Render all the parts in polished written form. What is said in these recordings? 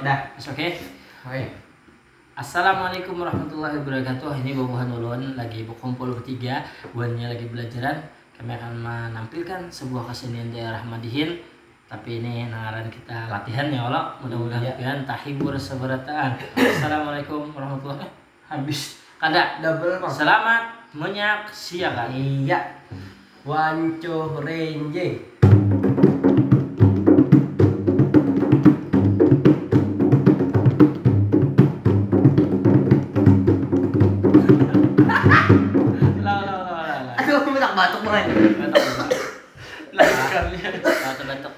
Udah. Oke. Oke. Assalamualaikum warahmatullahi wabarakatuh. Ini Bobohan Ulun lagi berkumpul bertiga. Buannya lagi belajaran. Kami akan menampilkan sebuah kesenian daerah Madihin. Tapi ini nangaran kita latihan ya Allah. Mudah-mudahan tahibur seberataan. Assalamualaikum warahmatullahi habis. Kada Double Bang. selamat menyaksikan. Iya. Wanco renjeng. Lah. Aduh, aku batuk banget.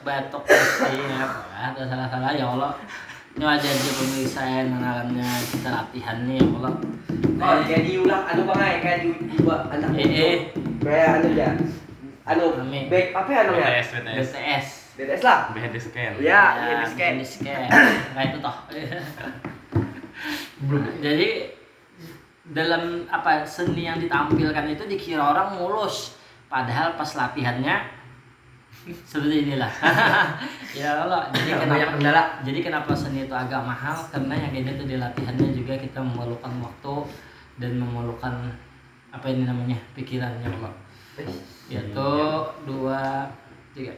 Batuk pasti ya, ada salah-salah ya Allah. Ini aja pemirsa yang mengenalnya kita latihan nih ya Allah. Oh, jadi ulang anu Bang ay kayak dibuat anak. Kayak anu ya. Anu back apa ya namanya? BTS. BTS lah. BHD scan. Ya, BTS scan. Nah itu toh. Jadi dalam apa seni yang ditampilkan itu dikira orang mulus, padahal pas latihannya seperti inilah. Ya Allah, jadi kenapa seni itu agak mahal? Karena yang ini tuh di latihannya juga kita memerlukan waktu dan memerlukan apa ini namanya pikirannya Allah. Yaitu 2, 3.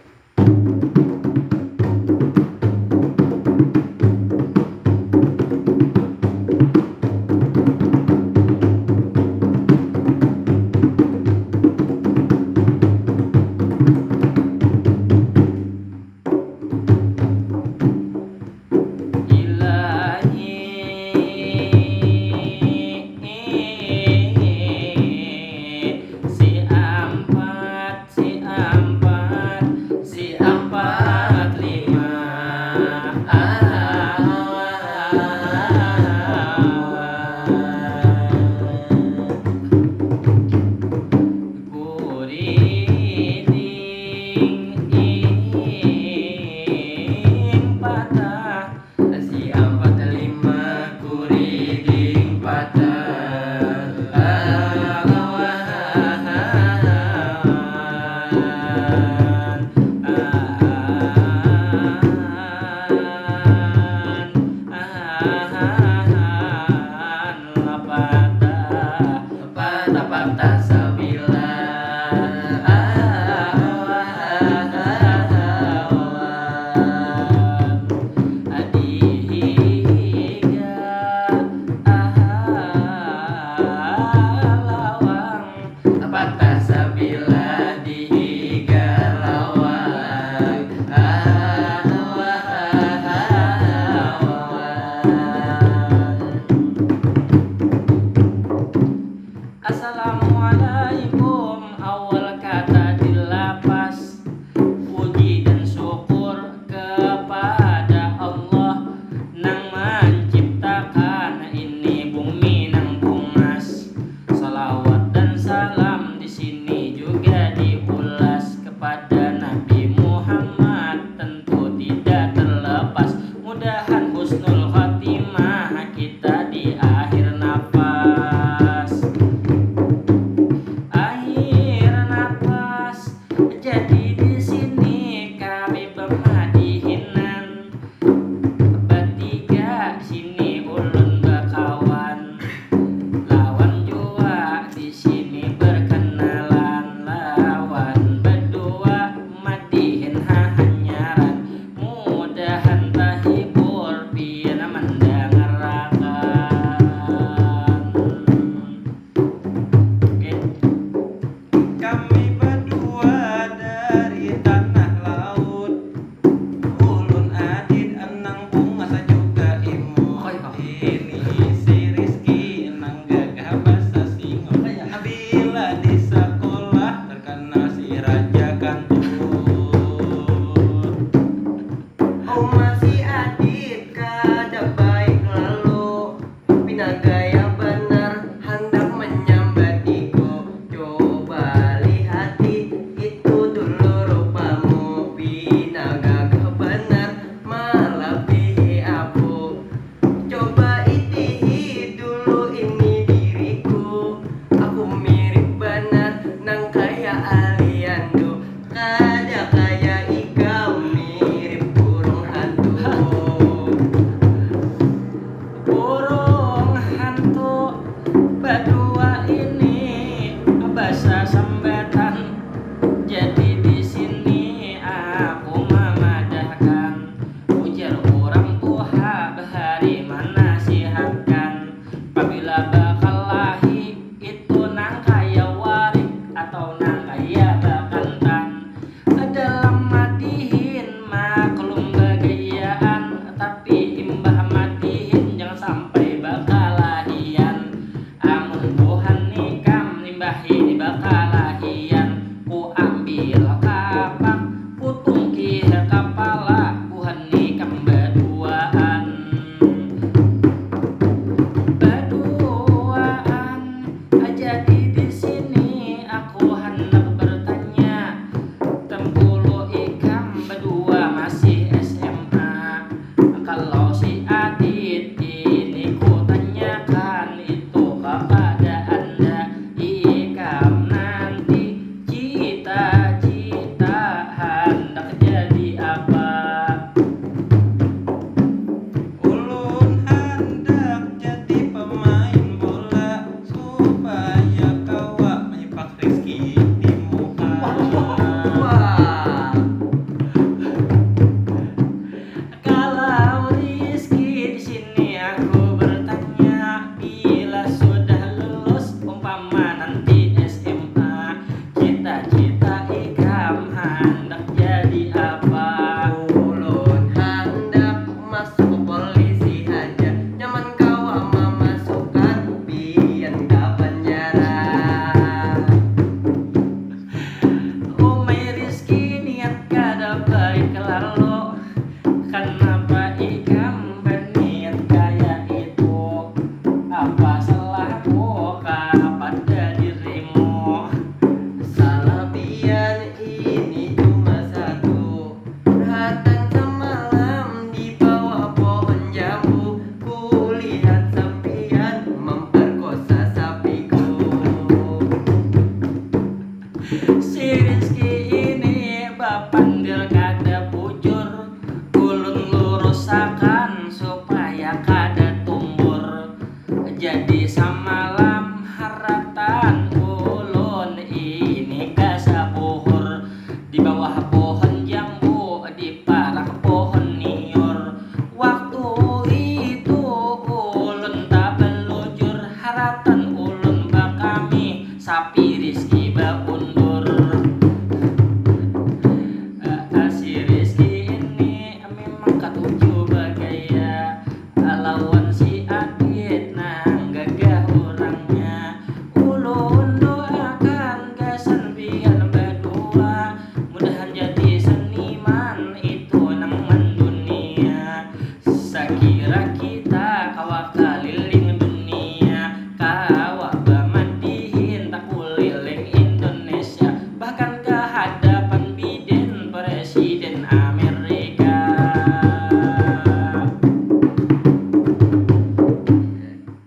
Latin Amerika.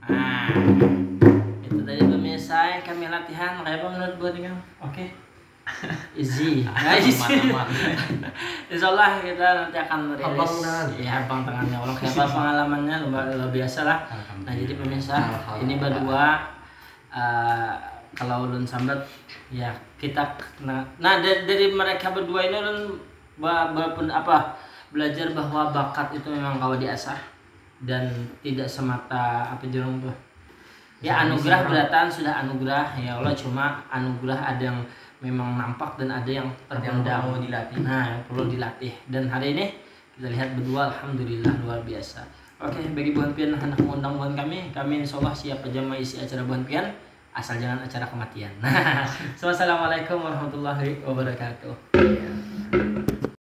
Nah, itu tadi pemirsa yang kami latihan. Kayak apa menurut buat kamu? Oke. Easy. Nah, easy. Insyaallah kita nanti akan rilis. Ya, abang tangannya. Kalau siapa pengalamannya luar biasa lah. Nah, jadi pemirsa, ini berdua kalau ulun sambat ya kita nah dari mereka berdua ini ulun belajar bahwa bakat itu memang kau diasah dan tidak semata apa jurung tuh. Ya anugerah belatan sudah anugerah ya Allah, cuma anugerah ada yang memang nampak dan ada yang terpendam, perlu dilatih. Nah, yang perlu dilatih. Dan hari ini kita lihat berdua alhamdulillah luar biasa. Oke, bagi Buan Pian hendak mengundang buan kami insyaallah siap aja mengisi acara Buan Pian, asal jangan acara kematian. Assalamualaikum warahmatullahi wabarakatuh.